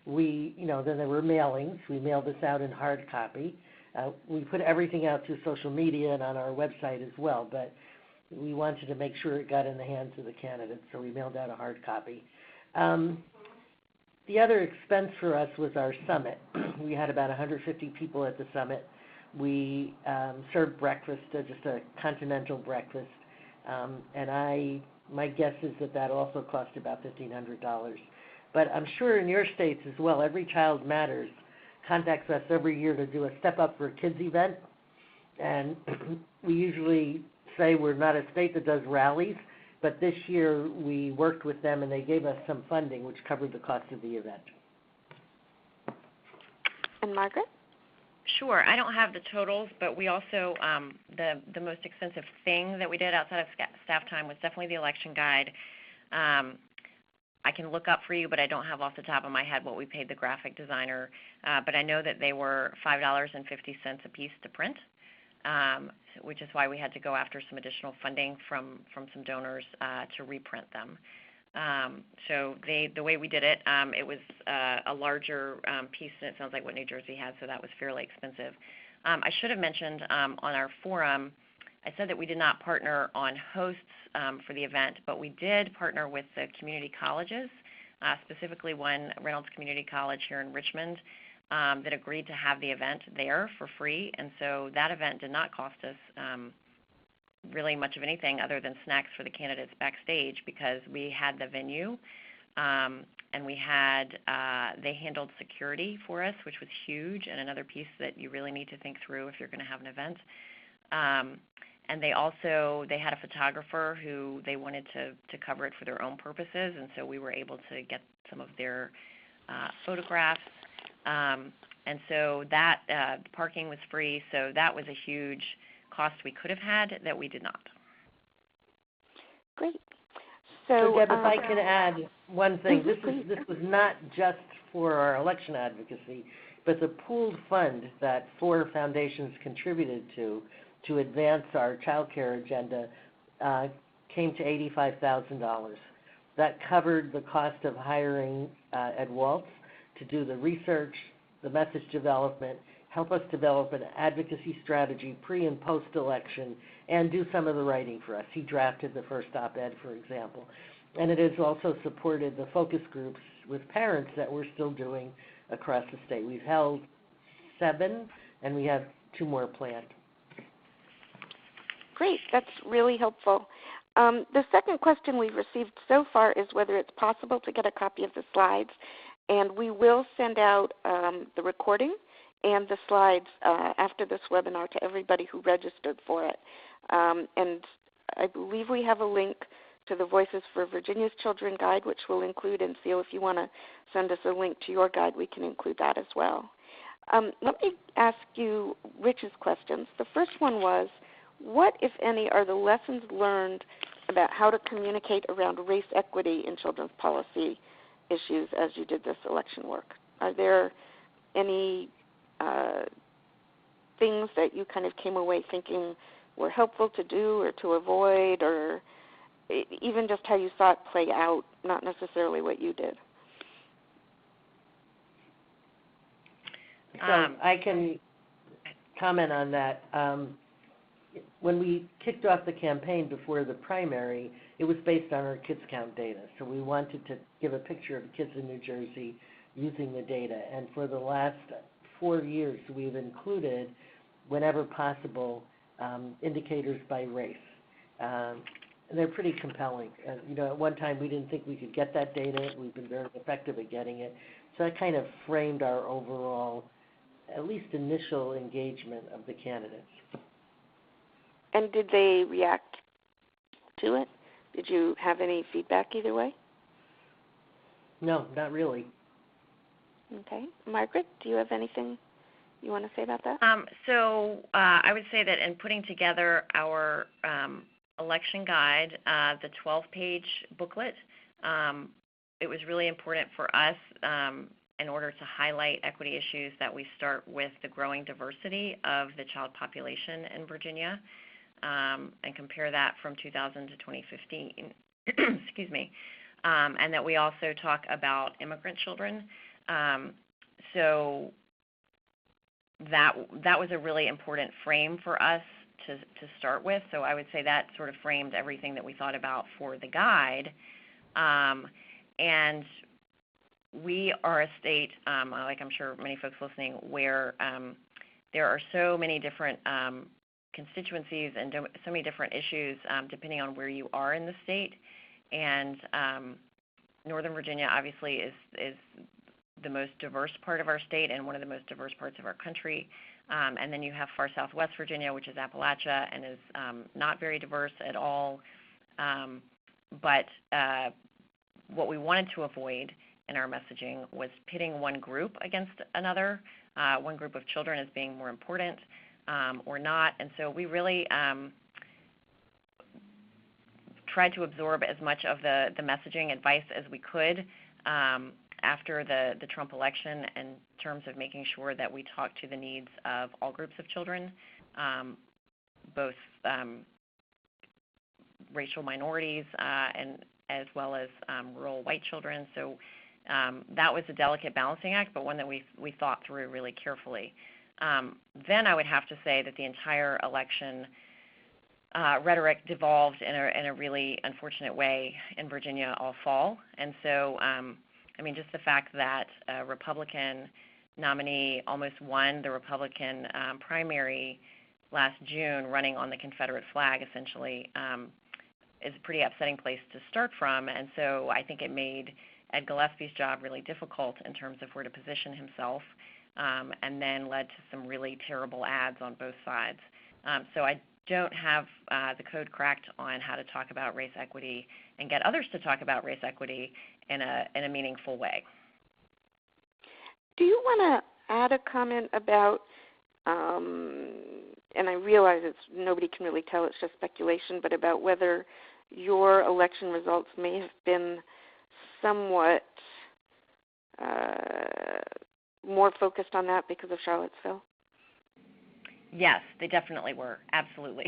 Then there were mailings. We mailed this out in hard copy. We put everything out through social media and on our website as well, but we wanted to make sure it got in the hands of the candidates, so we mailed out a hard copy. The other expense for us was our summit. We had about 150 people at the summit. We served breakfast, just a continental breakfast, and my guess is that also cost about $1,500. But I'm sure in your states as well, Every Child Matters contacts us every year to do a Step Up for Kids event, and we usually say we're not a state that does rallies, but this year we worked with them and they gave us some funding which covered the cost of the event. And Margaret? Sure. I don't have the totals, but we also, the most expensive thing that we did outside of staff time was definitely the election guide. I can look up for you, but I don't have off the top of my head what we paid the graphic designer. But I know that they were $5.50 a piece to print, which is why we had to go after some additional funding from some donors to reprint them. So the way we did it, it was a larger piece than it sounds like what New Jersey had, so that was fairly expensive. I should have mentioned on our forum, I said that we did not partner on hosts for the event, but we did partner with the community colleges, specifically one, Reynolds Community College here in Richmond, that agreed to have the event there for free, and so that event did not cost us really much of anything other than snacks for the candidates backstage, because we had the venue and we had they handled security for us, which was huge, and another piece that you really need to think through if you're going to have an event. And they had a photographer who they wanted to cover it for their own purposes, and so we were able to get some of their photographs. And so that parking was free, so that was a huge cost we could have had that we did not. Great. So Deb, if I can add one thing, this was not just for our election advocacy, but the pooled fund that 4 foundations contributed to advance our child care agenda came to $85,000. That covered the cost of hiring Ed Waltz to do the research, the message development, help us develop an advocacy strategy pre- and post-election, and do some of the writing for us. He drafted the first op-ed, for example. And it has also supported the focus groups with parents that we're still doing across the state. We've held 7, and we have 2 more planned. Great. That's really helpful. The second question we've received so far is whether it's possible to get a copy of the slides, and we will send out the recording and the slides after this webinar to everybody who registered for it. And I believe we have a link to the Voices for Virginia's Children guide, which we'll include, and Seal, if you want to send us a link to your guide, we can include that as well. Let me ask you Rich's questions. The first one was, what, if any, are the lessons learned about how to communicate around race equity in children's policy issues as you did this election work? Are there any things that you kind of came away thinking were helpful to do or to avoid, or even just how you saw it play out, not necessarily what you did? So I can comment on that. When we kicked off the campaign before the primary, it was based on our Kids Count data. So we wanted to give a picture of kids in New Jersey using the data. And for the last 4 years, we've included, whenever possible, indicators by race. And they're pretty compelling. At one time we didn't think we could get that data. We've been very effective at getting it. So that kind of framed our overall, at least initial engagement of the candidates. And did they react to it? Did you have any feedback either way? No, not really. Okay. Margaret, do you have anything you want to say about that? I would say that in putting together our election guide, the 12-page booklet, it was really important for us in order to highlight equity issues that we start with the growing diversity of the child population in Virginia and compare that from 2000 to 2015. Excuse me. And that we also talk about immigrant children. So that was a really important frame for us to start with. So I would say that sort of framed everything that we thought about for the guide. And we are a state, like I'm sure many folks listening, where there are so many different constituencies and so many different issues depending on where you are in the state. And Northern Virginia obviously is the most diverse part of our state and one of the most diverse parts of our country. And then you have far southwest Virginia, which is Appalachia, and is not very diverse at all. But what we wanted to avoid in our messaging was pitting one group against another, one group of children as being more important or not. And so we really tried to absorb as much of the messaging advice as we could after the Trump election in terms of making sure that we talk to the needs of all groups of children, both racial minorities and as well as rural white children. So that was a delicate balancing act, but one that we thought through really carefully. Then I would have to say that the entire election rhetoric devolved in a really unfortunate way in Virginia all fall. And so, I mean, just the fact that a Republican nominee almost won the Republican primary last June running on the Confederate flag, essentially, is a pretty upsetting place to start from. And so I think it made Ed Gillespie's job really difficult in terms of where to position himself, and then led to some really terrible ads on both sides. So I don't have the code cracked on how to talk about race equity and get others to talk about race equity in a meaningful way. Do you want to add a comment about, and I realize nobody can really tell, it's just speculation, but about whether your election results may have been somewhat more focused on that because of Charlottesville? Yes, they definitely were. Absolutely.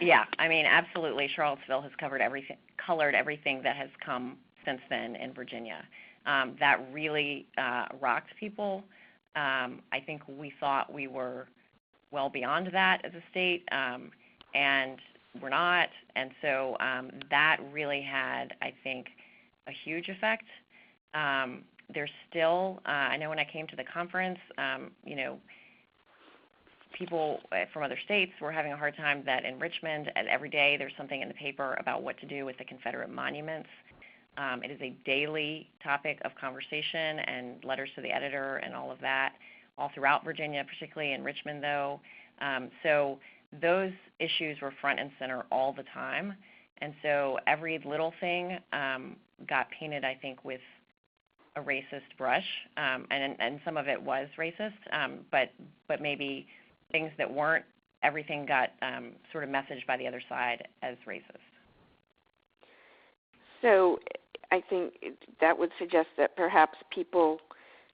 Yeah, I mean, absolutely. Charlottesville has colored everything that has come since then in Virginia. That really rocked people. I think we thought we were well beyond that as a state, and we're not. And so that really had, I think, a huge effect. There's still, I know when I came to the conference, people from other states were having a hard time that in Richmond, every day there's something in the paper about what to do with the Confederate monuments. It is a daily topic of conversation and letters to the editor and all of that, all throughout Virginia, particularly in Richmond, though. So those issues were front and center all the time. And so every little thing got painted, I think, with a racist brush, and some of it was racist, but maybe things that weren't, everything got sort of messaged by the other side as racist. So I think that would suggest that perhaps people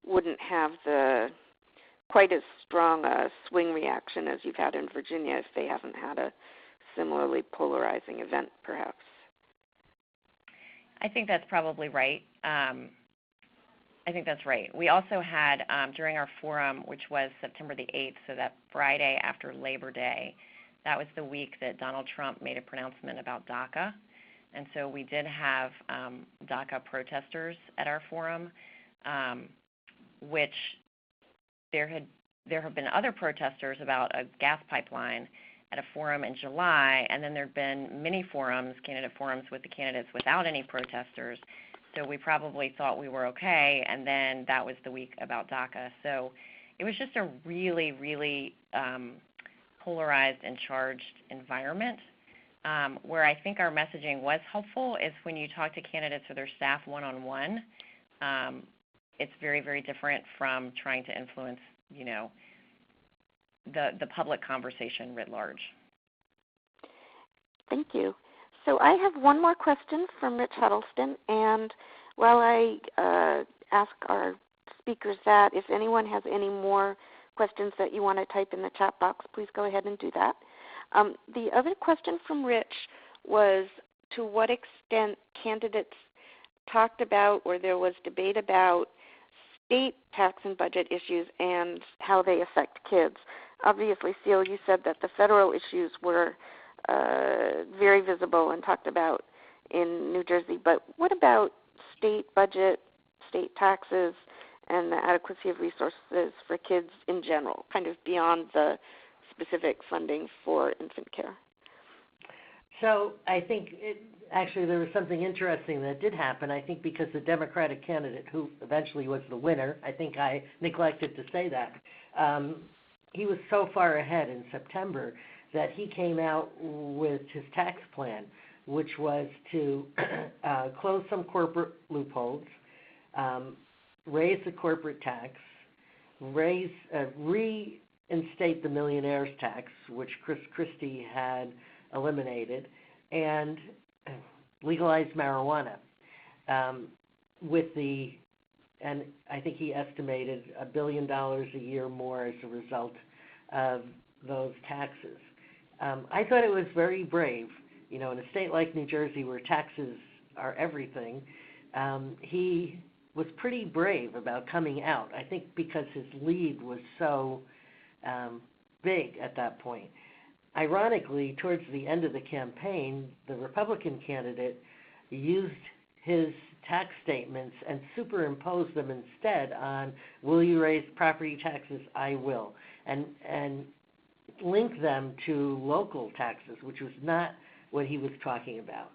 wouldn't have quite as strong a swing reaction as you've had in Virginia if they haven't had a similarly polarizing event, perhaps. I think that's probably right. I think that's right. We also had, during our forum, which was September the 8th, so that Friday after Labor Day, that was the week that Donald Trump made a pronouncement about DACA. And so we did have DACA protesters at our forum, which there have been other protesters about a gas pipeline at a forum in July, and then there have been many forums, candidate forums with the candidates without any protesters. So we probably thought we were okay, and then that was the week about DACA. So it was just a really, really polarized and charged environment. Where I think our messaging was helpful is when you talk to candidates or their staff one-on-one, it's very, very different from trying to influence, the public conversation writ large. Thank you. So I have one more question from Rich Huddleston, and while I ask our speakers that, if anyone has any more questions that you want to type in the chat box, please go ahead and do that. The other question from Rich was to what extent candidates talked about or there was debate about state tax and budget issues and how they affect kids. Obviously, Seal, you said that the federal issues were very visible and talked about in New Jersey, but what about state budget, state taxes, and the adequacy of resources for kids in general, kind of beyond the specific funding for infant care? So I think actually there was something interesting that did happen. I think because the Democratic candidate who eventually was the winner, I think I neglected to say that, he was so far ahead in September that he came out with his tax plan, which was to close some corporate loopholes, raise the corporate tax, reinstate the millionaire's tax, which Chris Christie had eliminated, and legalize marijuana. And I think he estimated $1 billion a year more as a result of those taxes. I thought it was very brave. In a state like New Jersey where taxes are everything, he was pretty brave about coming out, I think because his lead was so big at that point. Ironically, towards the end of the campaign, the Republican candidate used his tax statements and superimposed them instead on, will you raise property taxes? I will. And link them to local taxes, which was not what he was talking about.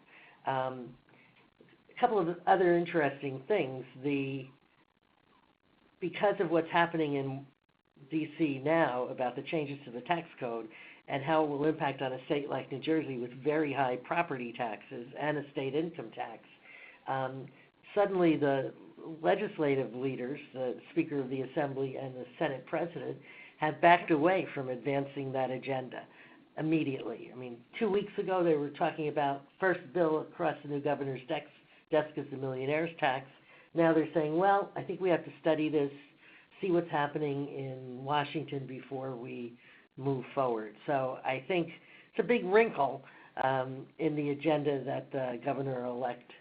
A couple of other interesting things. Because of what's happening in D.C. now about the changes to the tax code and how it will impact on a state like New Jersey with very high property taxes and a state income tax, suddenly the legislative leaders, the Speaker of the Assembly and the Senate President, have backed away from advancing that agenda immediately. 2 weeks ago they were talking about first bill across the new governor's desk is the millionaire's tax. Now they're saying, well, I think we have to study this, see what's happening in Washington before we move forward. So I think it's a big wrinkle in the agenda that the governor-elect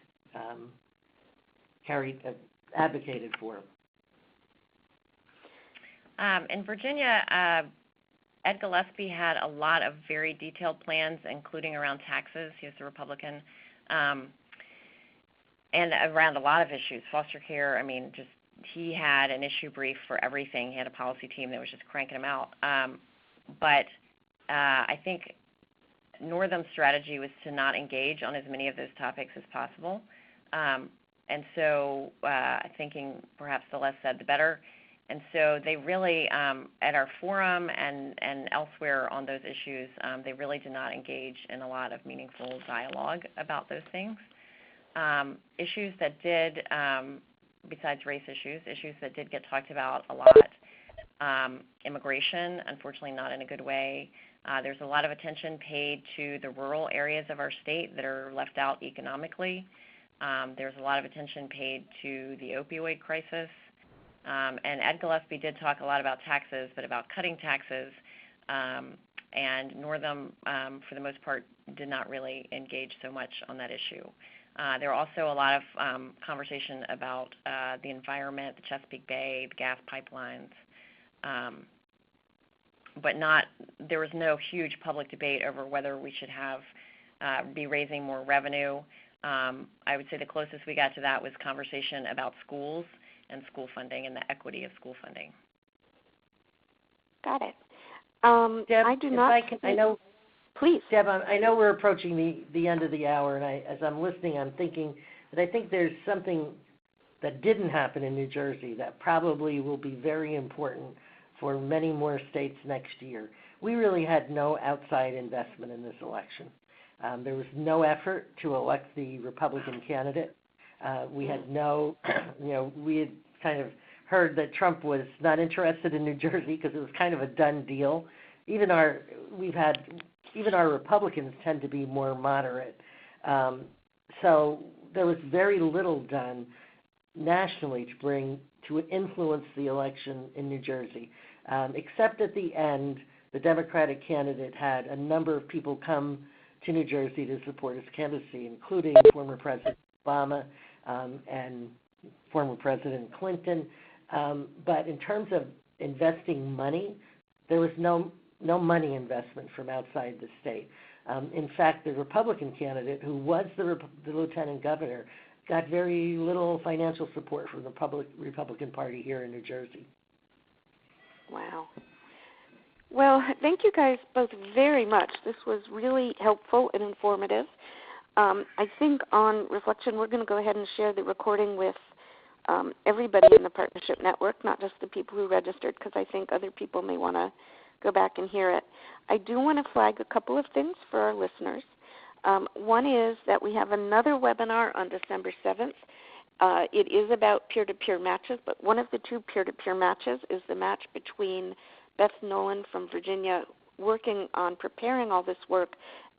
advocated for. In Virginia, Ed Gillespie had a lot of very detailed plans, including around taxes. He was a Republican, and around a lot of issues, foster care. He had an issue brief for everything. He had a policy team that was just cranking them out. But I think Northam's strategy was to not engage on as many of those topics as possible. And so thinking perhaps the less said, the better. And so they really, at our forum and elsewhere on those issues, they really did not engage in a lot of meaningful dialogue about those things. Issues that did, besides race issues that did get talked about a lot, immigration, unfortunately not in a good way. There's a lot of attention paid to the rural areas of our state that are left out economically. There's a lot of attention paid to the opioid crisis. And Ed Gillespie did talk a lot about taxes, but about cutting taxes. And Northam, for the most part, did not really engage so much on that issue. There were also a lot of conversation about the environment, the Chesapeake Bay, the gas pipelines, but there was no huge public debate over whether we should be raising more revenue. I would say the closest we got to that was conversation about schools and school funding and the equity of school funding. Got it. Deb, I do not. I know. Please. Deb, I know we're approaching the end of the hour, and as I'm listening, I'm thinking that I think there's something that didn't happen in New Jersey that probably will be very important for many more states next year. We really had no outside investment in this election. There was no effort to elect the Republican candidate. We had we had kind of heard that Trump was not interested in New Jersey because it was kind of a done deal. Even our Republicans tend to be more moderate. So there was very little done nationally to influence the election in New Jersey, except at the end, the Democratic candidate had a number of people come to New Jersey to support his candidacy, including former President Obama and former President Clinton. But in terms of investing money, there was no money investment from outside the state. In fact, the Republican candidate, who was the lieutenant governor, got very little financial support from the Republican Party here in New Jersey. Wow. Well, thank you guys both very much. This was really helpful and informative. I think on reflection, we're going to go ahead and share the recording with everybody in the Partnership Network, not just the people who registered, because I think other people may want to go back and hear it. I do want to flag a couple of things for our listeners. One is that we have another webinar on December 7th. It is about peer-to-peer matches, but one of the two peer-to-peer matches is the match between Beth Nolan from Virginia, working on preparing all this work,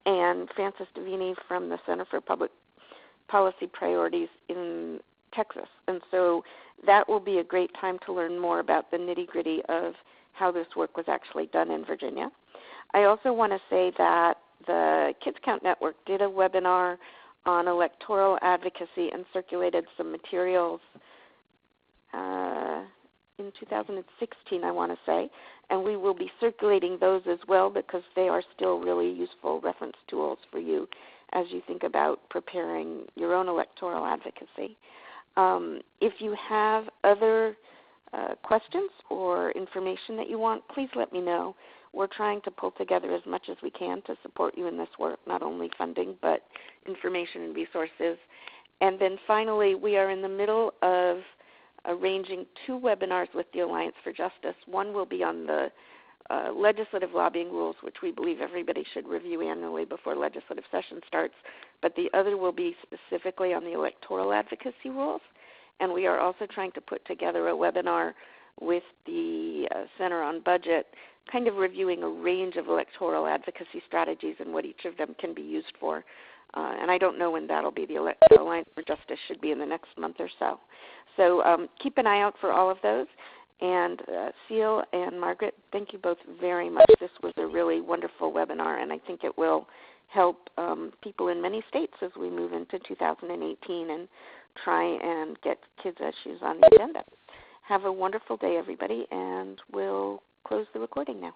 and Frances Davini from the Center for Public Policy Priorities in Texas. And so that will be a great time to learn more about the nitty-gritty of how this work was actually done in Virginia. I also want to say that the Kids Count Network did a webinar on electoral advocacy and circulated some materials in 2016, I want to say, and we will be circulating those as well because they are still really useful reference tools for you as you think about preparing your own electoral advocacy. If you have other questions or information that you want, please let me know. We're trying to pull together as much as we can to support you in this work, not only funding, but information and resources. And then finally, we are in the middle of arranging two webinars with the Alliance for Justice. One will be on the legislative lobbying rules, which we believe everybody should review annually before legislative session starts, but the other will be specifically on the electoral advocacy rules. And we are also trying to put together a webinar with the Center on Budget, kind of reviewing a range of electoral advocacy strategies and what each of them can be used for. And I don't know when that'll be. The Alliance for Justice should be in the next month or so. So keep an eye out for all of those. And Seal and Margaret, thank you both very much. This was a really wonderful webinar, and I think it will help people in many states as we move into 2018 and try and get kids' issues on the agenda. Have a wonderful day, everybody, and we'll close the recording now.